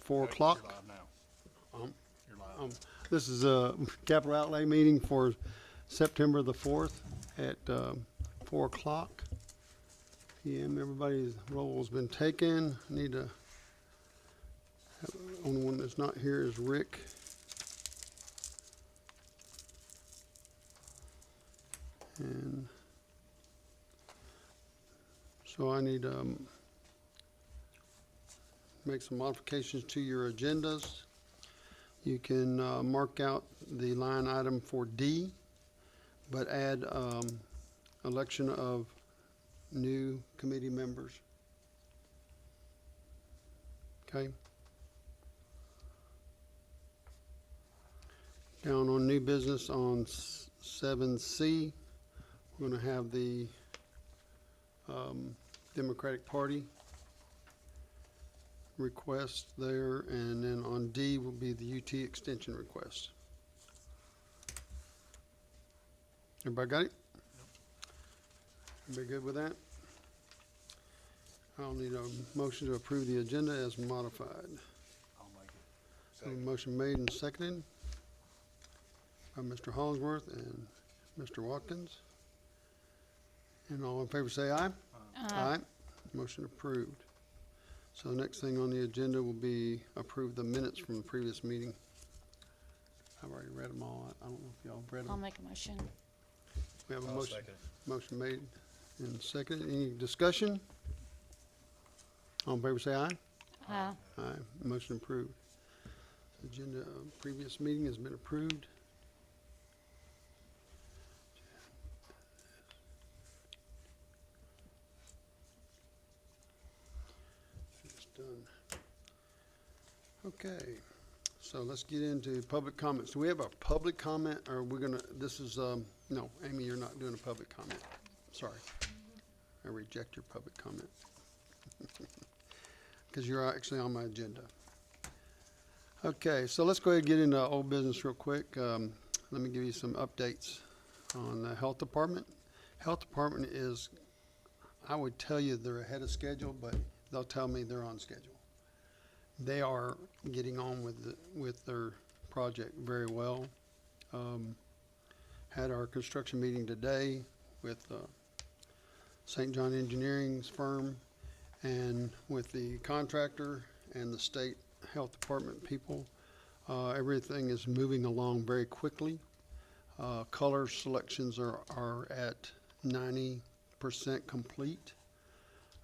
4 o'clock. You're live now. Um, You're live. This is a capital outlay meeting for September the 4th at 4 o'clock PM. Everybody's roll has been taken. Need to, only one that's not here is Rick. And so I need to make some modifications to your agendas. You can mark out the line item for D, but add election of new committee members. Okay. Down on new business on 7C, we're going to have the Democratic Party request there, and then on D will be the UT extension request. Everybody got it? Everybody good with that? I'll need a motion to approve the agenda as modified. I'll make it. So Second. motion made and seconded by Mr. Hollingsworth and Mr. Watkins. And all in favor say aye. Aye. Motion approved. So the next thing on the agenda will be approve the minutes from the previous meeting. I've already read them all. I don't know if y'all read I'll them. make a motion. We have a I'll motion, second it. motion made and seconded. Any discussion? All in favor say aye. Aye. Aye. Motion approved. Agenda of previous meeting has been approved. It's done. Okay, so let's get into public comments. Do we have a public comment, or we're gonna, this is, no, Amy, you're not doing a public comment. Sorry. I reject your public comment. Because you're actually on my agenda. Okay, so let's go ahead and get into old business real quick. Let me give you some updates on the health department. Health department is, I would tell you they're ahead of schedule, but they'll tell me they're on schedule. They are getting on with their project very well. Had our construction meeting today with St. John Engineering's firm and with the contractor and the state health department people. Everything is moving along very quickly. Color selections are at 90% complete.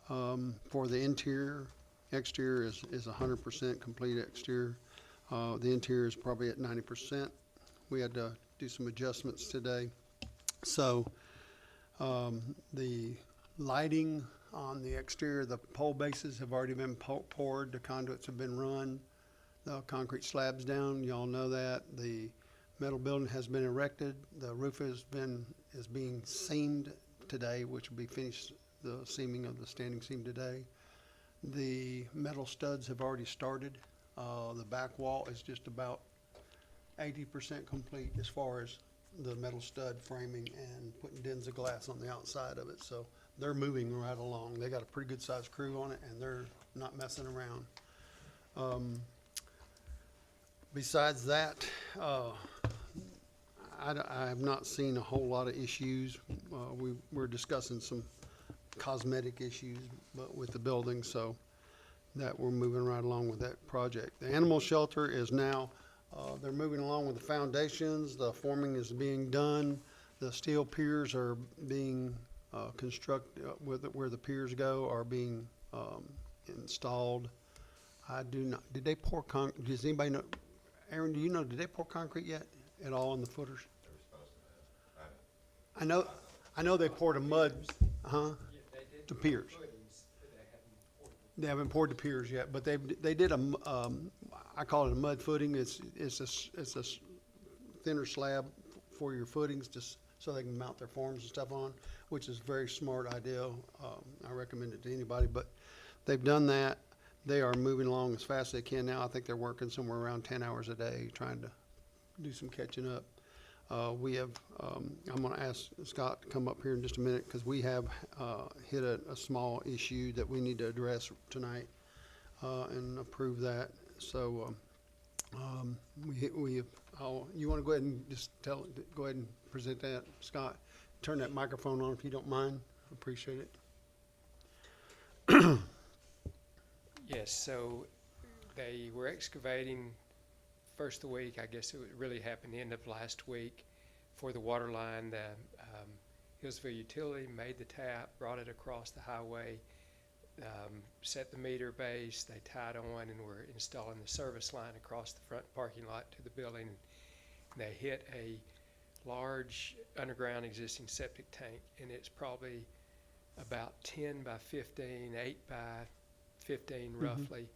For the interior, exterior is 100% complete exterior. The interior is probably at 90%. We had to do some adjustments today. So the lighting on the exterior, the pole bases have already been poured, the conduits have been run, the concrete slabs down, y'all know that. The metal building has been erected, the roof is being seamed today, which will be finished, the seaming of the standing seam today. The metal studs have already started. The back wall is just about 80% complete as far as the metal stud framing and putting dens of glass on the outside of it. So they're moving right along. They got a pretty good sized crew on it and they're not messing around. Besides that, I have not seen a whole lot of issues. We're discussing some cosmetic issues but with the building, so that we're moving right along with that project. The animal shelter is now, they're moving along with the foundations. The forming is being done. The steel piers are being constructed, where the piers go are being installed. I do not, did they pour does anybody know, Aaron, do you know, did they pour concrete yet at all in the footers? I know they poured a mud, the piers. They haven't poured the piers yet, but they did I call it a mud footing. It's a thinner slab for your footings, just so they can mount their forms and stuff on, which is a very smart idea. I recommend it to anybody, but they've done that. They are moving along as fast as they can now. I think they're working somewhere around 10 hours a day, trying to do some catching up. We have, I'm going to ask Scott to come up here in just a minute because we have hit a small issue that we need to address tonight and approve that. So, you want to go ahead and just go ahead and present that, Scott? Turn that microphone on if you don't mind. Appreciate it. Yes, so they were excavating first of the week, I guess it really happened end of last week, for the water line. The Hillsville Utility made the tap, brought it across the highway, set the meter base, they tied on and were installing the service line across the front parking lot to the building. They hit a large underground existing septic tank, and it's probably about 10 by 15, 8 by 15 roughly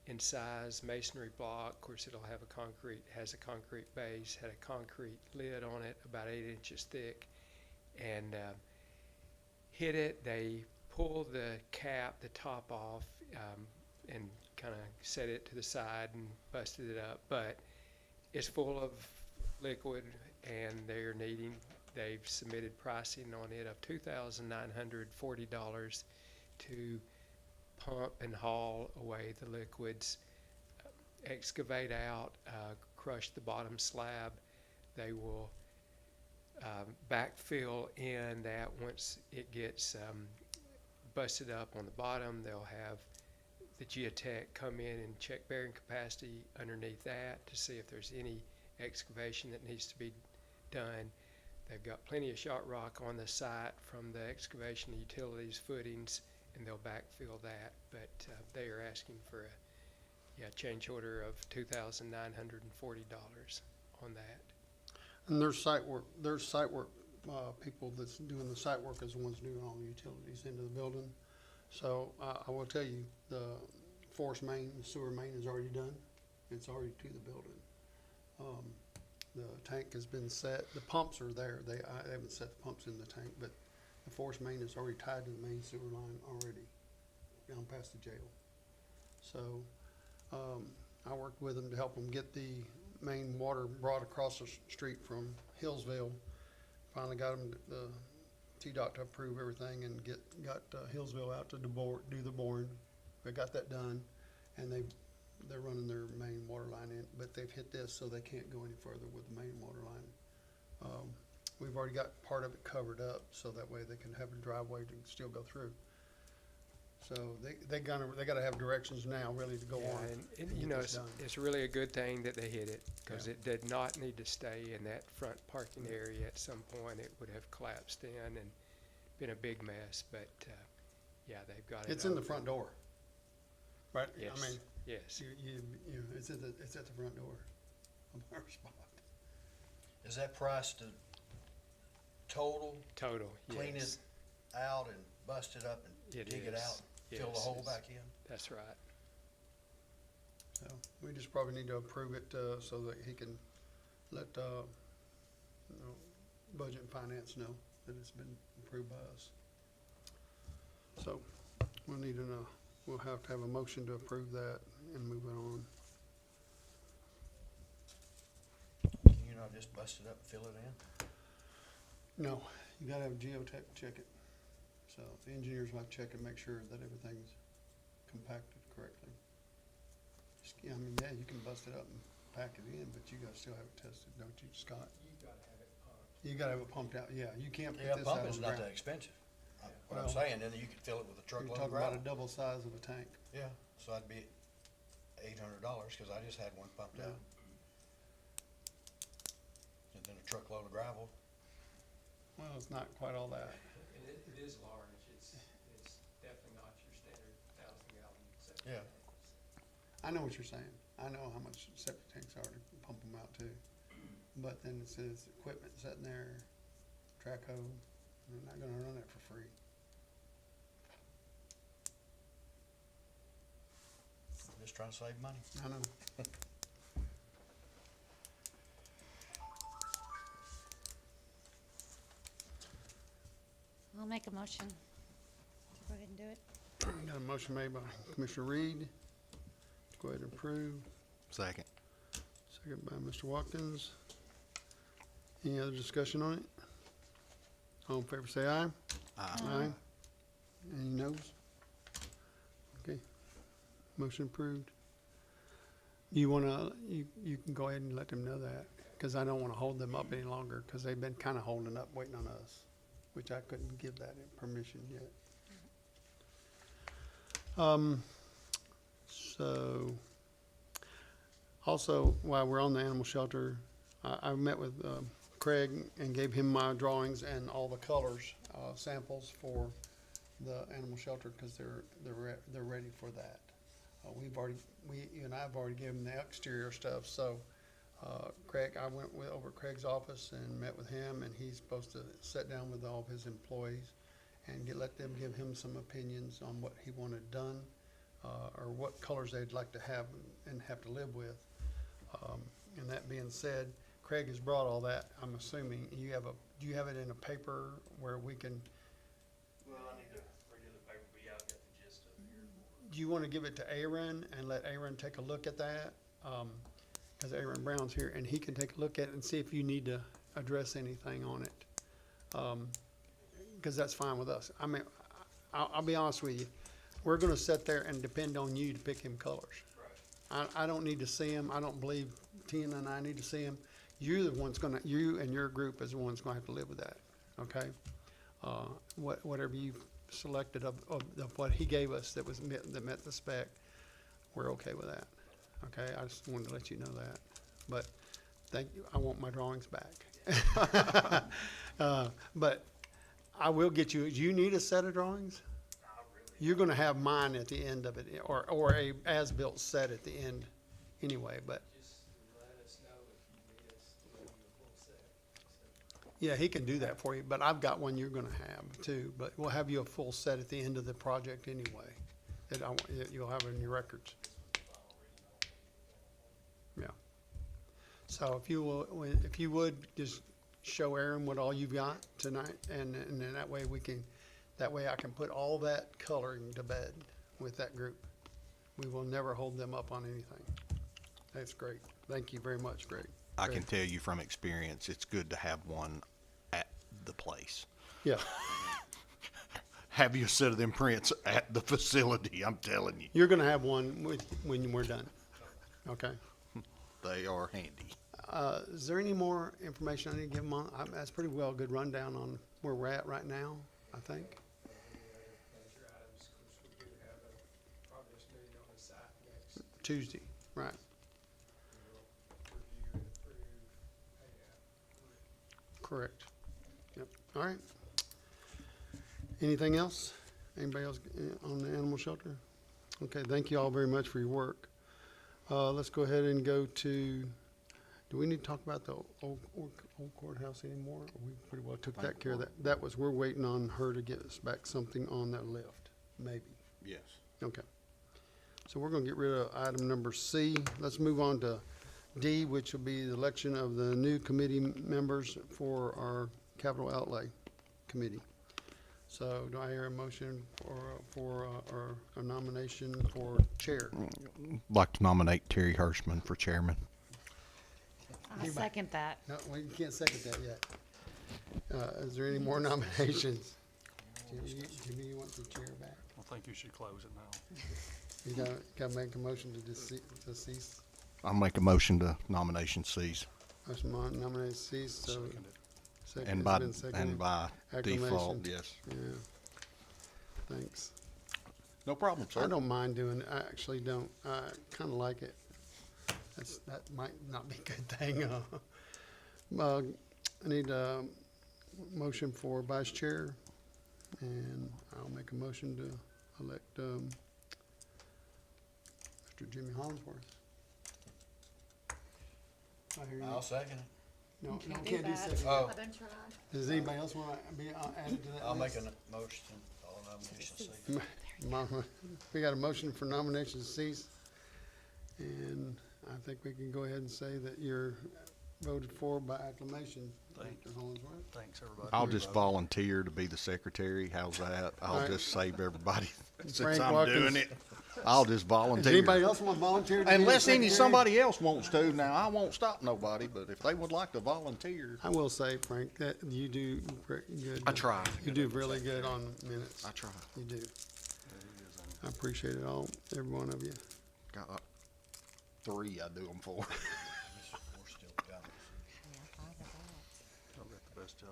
in size, masonry block. Of course, it'll have has a concrete base, had a concrete lid on it about 8 inches thick, and hit it. They pulled the cap, the top off, and kind of set it to the side and busted it up. But it's full of liquid, and they've submitted pricing on it of $2,940 to pump and haul away the liquids, excavate out, crush the bottom slab. They will backfill in that once it gets busted up on the bottom. They'll have the geotech come in and check bearing capacity underneath that to see if there's any excavation that needs to be done. They've got plenty of shot rock on the site from the excavation utilities footings, and they'll backfill that. But they are asking for a change order of $2,940 on that. And there's site work, people that's doing the site work is the ones doing all the utilities into the building. So I will tell you, the force main, the sewer main is already done. It's already to the building. The tank has been set. The pumps are there. They haven't set the pumps in the tank, but the force main is already tied to the main sewer line already, down past the jail. So I worked with them to help them get the main water brought across the street from Hillsville. Finally got them, the TDOT to approve everything and got Hillsville out to do the boring. They got that done, and they're running their main water line in, but they've hit this, so they can't go any further with the main water line. We've already got part of it covered up, so that way they can have a driveway to still go through. So they gotta have directions now, really, to go on. And get you know, this done. it's really a good thing that they hit it, because Yeah. it did not need to stay in that front parking area. At some point, it would have collapsed in and been a big mess. But they've got it. It's in the over. front door, right? Yes. I mean, Yes. it's at the front door of our spot. Is that price to total, Total. clean Yes. it out and bust it up and It dig it is. out, fill the Yes, hole it's- back in? That's right. So we just probably need to approve it, so that he can let, Budget and Finance know that it's been approved by us. So we'll have to have a motion to approve that and move it on. Can you not just bust it up and fill it in? No, you gotta have geotech check it. So the engineers might check and make sure that everything's compacted correctly. I mean, yeah, you can bust it up and pack it in, but you gotta still have it tested, don't you, Scott? You got to have it pumped. You gotta have it pumped out, yeah, you can't put Yeah, this out on pumping's the not that ground. expensive. What I'm Well, saying, then you could fill it with a You're truckload of talking about a gravel. double size of a tank. Yeah, so that'd be $800, cause I just had one pumped Yeah. out. And then a truckload of gravel. Well, it's not quite all that. And it is large. It's definitely not your standard 1,000-gallon septic Yeah. tank. I know what you're saying. I know how much septic tanks are to pump them out too. But then it says equipment sitting there, track hoe, they're not gonna run it for free. I'm just trying to save money. I know. I'll make a motion to go ahead and do it. Got a motion made by Commissioner Reed. Go ahead and approve. Second. Second by Mr. Watkins. Any other discussion on it? All in favor say aye. Aye. Any noes? Okay. Motion approved. You wanna, you can go ahead and let them know that, cause I don't wanna hold them up any longer, cause they've been kinda holding up, waiting on us, which I couldn't give that permission yet. So, also, while we're on the animal shelter, I met with, Craig and gave him my drawings and all the colors, samples for the animal shelter, cause they're ready for that. You and I have already given them the exterior stuff, so, Craig, I went over to Craig's office and met with him, and he's supposed to sit down with all of his employees and let them give him some opinions on what he wanted done, or what colors they'd like to have and have to live with. And that being said, Craig has brought all that, I'm assuming. Do you have it in a paper where we can, Well, I need to redo the paper, but yeah, I've got the gist of it here. do you want to give it to Aaron and let Aaron take a look at that? Because Aaron Brown's here, and he can take a look at it and see if you need to address anything on it. Because that's fine with us. I mean, I'll be honest with you. We're going to sit there and depend on you to pick him colors. Right. I don't need to see him. I don't believe Tina and I need to see him. You're the one's gonna, you and your group is the one's gonna have to live with that, okay? Whatever you've selected of what he gave us that met the spec, we're okay with that, okay? I just wanted to let you know that. But thank you, I want my drawings back. But I will get you, do you need a set of drawings? Not really. You're gonna have mine at the end of it, or a as-built set at the end anyway, but. Just let us know if you need us to give you a full set. So, Yeah, he can do that for you, but I've got one you're gonna have too, but we'll have you a full set at the end of the project anyway. That you'll have in your records. Yeah. So if you would, just show Aaron what all you've got tonight, and then that way I can put all that coloring to bed with that group. We will never hold them up on anything. That's great. Thank you very much, Greg. I can tell you from experience, it's good to have one at the place. Yeah, Have you a set of them prints at the facility, I'm telling you. you're gonna have one when we're done. Okay. They are handy. Is there any more information I need to give them on? That's pretty well a good rundown on where we're at right now, I think. any other major items, of course, we do have a progress meeting on the site next. Tuesday, right. We will review and approve a, Correct. Yep. All right. Anything else? Anybody else on the animal shelter? Okay, thank you all very much for your work. Let's go ahead and go to, do we need to talk about the old courthouse anymore? Or we pretty well took that care of that. We're waiting on her to get us back something on that lift, maybe. Yes. Okay. So we're gonna get rid of item number C. Let's move on to D, which will be the election of the new committee members for our capital outlay committee. So do I hear a motion or a nomination for chair? Like to nominate Terry Hirschman for chairman. I'll second that. No, we can't second that yet. Is there any more nominations? Jimmy, you want the chair back? I think you should close it now. You gotta make a motion to cease. I'll make a motion to nomination cease. Motion nominated cease, so. Second it. second And has by, been seconded. and by default, Acclamation. yes. Yeah. Thanks. No problem, I sir. don't mind doing it. I actually don't. I kinda like it. That might not be a good thing. I need a motion for vice chair, and I'll make a motion to elect, Mr. Jimmy Hollingsworth. I hear you. I'll second it. No, You no, can't do can't do that. second. Oh, I've been trying. Does anybody else wanna be added to that I'll make list? a motion, all nominations cease. We got a motion for nomination to cease, and I think we can go ahead and say that you're voted for by acclamation, Thanks. Mr. Hollingsworth. Thanks, everybody. I'll just volunteer to be the secretary. How's that? I'll Alright. just save everybody since Frank I'm Watkins. doing it. I'll just Does anybody volunteer. else want to volunteer? To be the Unless secretary? somebody else wants to. Now, I won't stop nobody, but if they would like to volunteer, I will say, Frank, that you do pretty good. I try. You do really good on minutes. I try. You do. I appreciate it all, every one of you. Got- 3 I do them for. We're still got it. Y'all got the best job.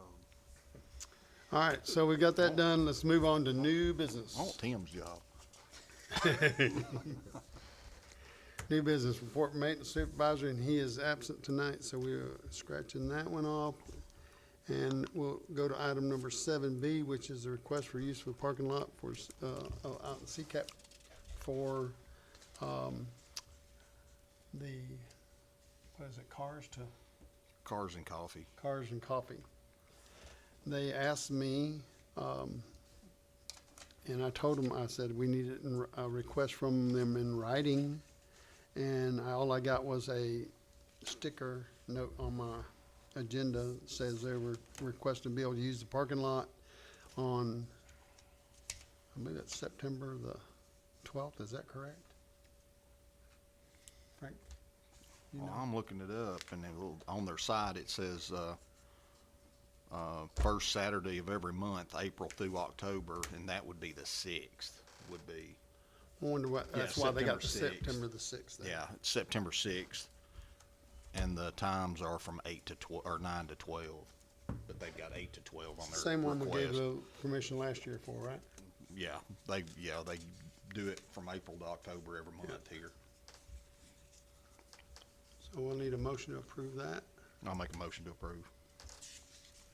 All right, so we got that done. Let's move on to new business. I want Tim's job. New business, report from maintenance supervisor, and he is absent tonight, so we're scratching that one off. And we'll go to item number 7B, which is a request for use of a parking lot for, out in CCAP for, the, what is it, Cars Cars and coffee. and Coffee. They asked me, and I told them, I said, we needed a request from them in writing. And all I got was a sticker note on my agenda that says they were requesting to be able to use the parking lot on, I believe it's September the 12th, is that correct? Frank? You Well, know? I'm looking it up, and on their site, it says, first Saturday of every month, April through October, and that would be the 6th, would be. I wonder what, Yeah, that's why they got the September 6th. September the 6th. then. Yeah, it's September 6th, and the times are from 8 to 12, or 9 to 12, but they've got 8 to 12 on their Same one we gave request. the permission last year for, right? Yeah, they do it from April to October every month here. So we'll need a motion to approve that. I'll make a motion to approve.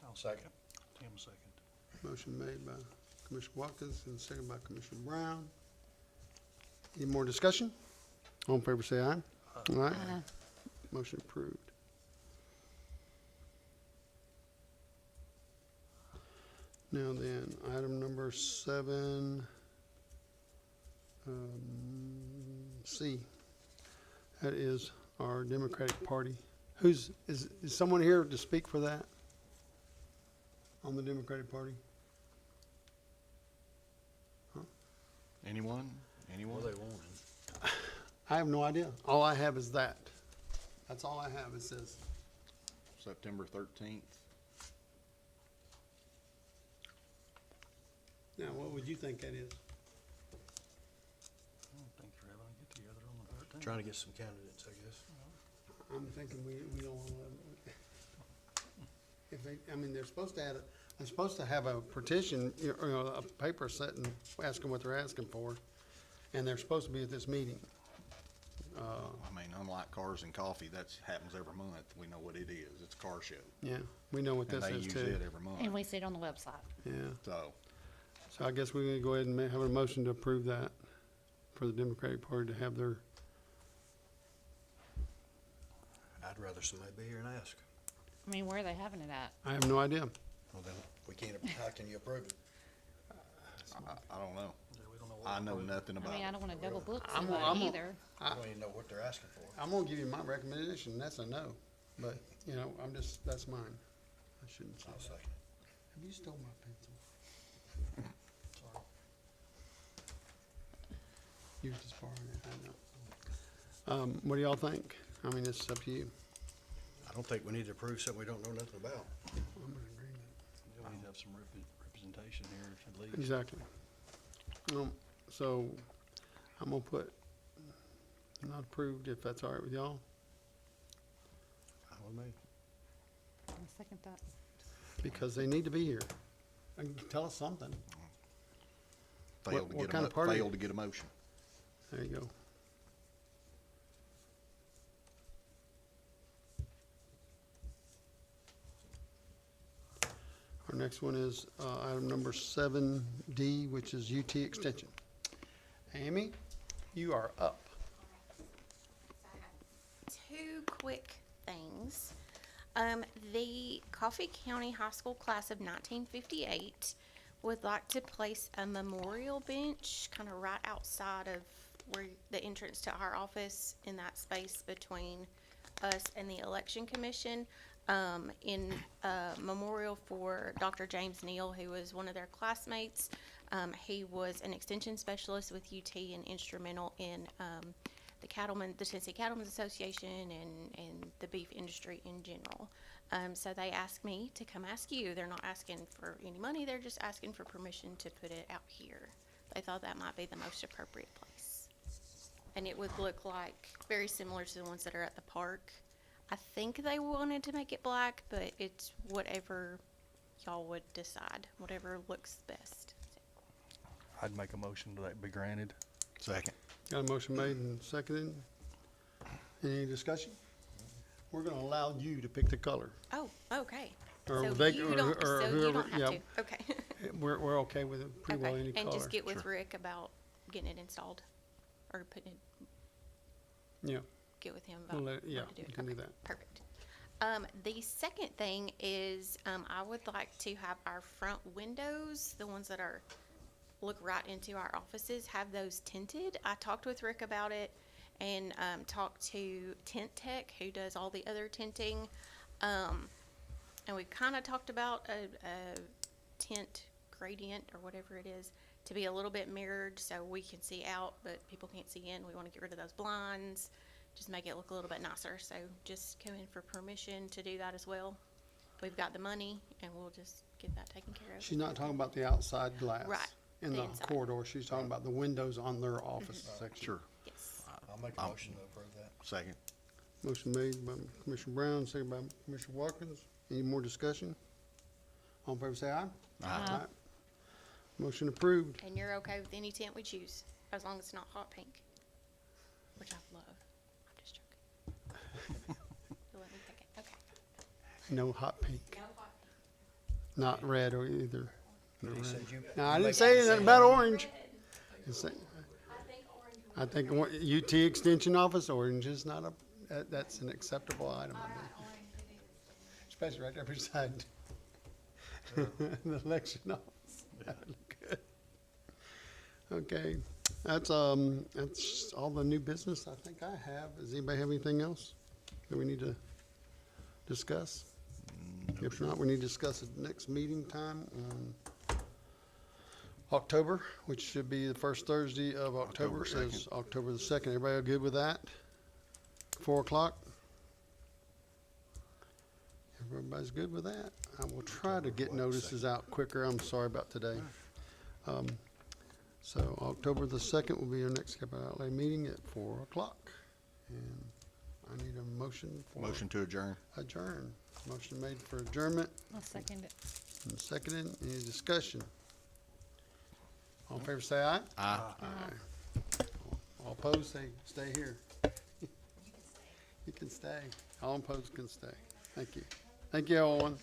I'll Second. Tim second. Motion made by Commissioner Watkins and seconded by Commissioner Brown. Any more discussion? All in favor, say aye. All right, motion approved. Now then, item number 7, C. That is our Democratic Party. Is someone here to speak for that? On the Democratic Party? Anyone? Anyone? What they wanted. I have no idea. All I have is that. That's all I have. It says, September 13th. now, what would you think that is? I don't think they're having a get together on the 13th. Trying to get some candidates, I guess. I'm thinking we don't want to, if they, I mean, they're supposed to have a petition, a paper sitting, asking what they're asking for, and they're supposed to be at this meeting. I mean, unlike Cars and Coffee, that happens every month. We know what it is. It's a car show. Yeah, we know what And this they is use too. it every month. And we see it on the website. Yeah, So, so I guess we're gonna go ahead and have a motion to approve that for the Democratic Party to have their, I'd rather somebody be here and ask. I mean, where are they having it at? I have no idea. Well, then, we can't, how can you approve it? I don't know. Yeah, we don't know what I know to nothing I about mean, I it. don't wanna double book I'm- somebody I'm- either. I don't even know what they're asking for. I'm gonna give you my recommendation, that's a no, but, that's mine. I shouldn't say I'll that. second. Have you stole my pencil? Sorry. You were just borrowing it, I know. What do y'all think? I mean, it's up to you. I don't think we need to approve something we don't know nothing about. I'm in agreement. Yeah, we need to have some representation here at least. Exactly. So, I'm gonna put not approved, if that's all right with y'all. Fine with me. I'll second that. Because they need to be here. And tell us something. Failed what kind of to party? failed to get a motion. There you go. Our next one is item number 7D, which is UT Extension. Amy, you are up. Two quick things. The Coffee County High School class of 1958 would like to place a memorial bench kind of right outside of where the entrance to our office, in that space between us and the election commission, in memorial for Dr. James Neal, who was one of their classmates. He was an extension specialist with UT and instrumental in the Tennessee Cattlemen's Association and the beef industry in general. So they asked me to come ask you. They're not asking for any money, they're just asking for permission to put it out here. They thought that might be the most appropriate place. and it would look like, very similar to the ones that are at the park. I think they wanted to make it black, but it's whatever y'all would decide, whatever looks best. I'd make a motion that be granted. Second. Got a motion made and seconded. Any discussion? We're gonna allow you to pick the color. Oh, okay. Or So they- you or- don't, or so you whoever- don't have yeah. to, okay. We're okay with it, pretty well any Okay, color. and just get with Rick about getting it installed, or putting it, Yeah, get with him We'll about let- yeah, how to do we it. can do Okay, that. perfect. The second thing is, I would like to have our front windows, the ones that are, look right into our offices, have those tinted. I talked with Rick about it and, talked to Tint Tech, who does all the other tinting. And we kind of talked about a tint gradient or whatever it is to be a little bit mirrored so we can see out, but people can't see in. We want to get rid of those blinds, just make it look a little bit nicer. So just come in for permission to do that as well. We've got the money and we'll just get that taken care of. she's not talking about the outside glass. Right, In the the inside. corridor, she's talking about the windows on their office section. Sure. Yes. I'll make a motion to approve that. Second. Motion made by Commissioner Brown, seconded by Commissioner Watkins. Any more discussion? All in favor say aye. Aye. Motion approved. And you're okay with any tint we choose, as long as it's not hot pink, which I love. I'm just joking. You'll let me pick it, okay. No hot pink, No hot not red or either. No He red. said you- No, I you didn't make say a anything decision. about orange. I say- pink. I think orange would I think UT Extension Office, orange is not that's an acceptable item, I think. Especially right there beside the election office. That would look good. Okay, that's all the new business I think I have. Does anybody have anything else that we need to discuss? If not, we need to discuss the next meeting time on October, which should be the first Thursday of October. October Is October the 2nd. Everybody good with that? 4 o'clock? If everybody's good with that, I will try to get notices out quicker. I'm sorry about today. So October the 2nd will be our next capital outlay meeting at 4 o'clock. And I need a motion for Motion to adjourn. adjourn. Motion made for adjournment I'll second it. and seconded. Any discussion? All in favor say aye. Aye. All opposed say stay here. You can stay. All opposed can stay. Thank you. Thank you, everyone.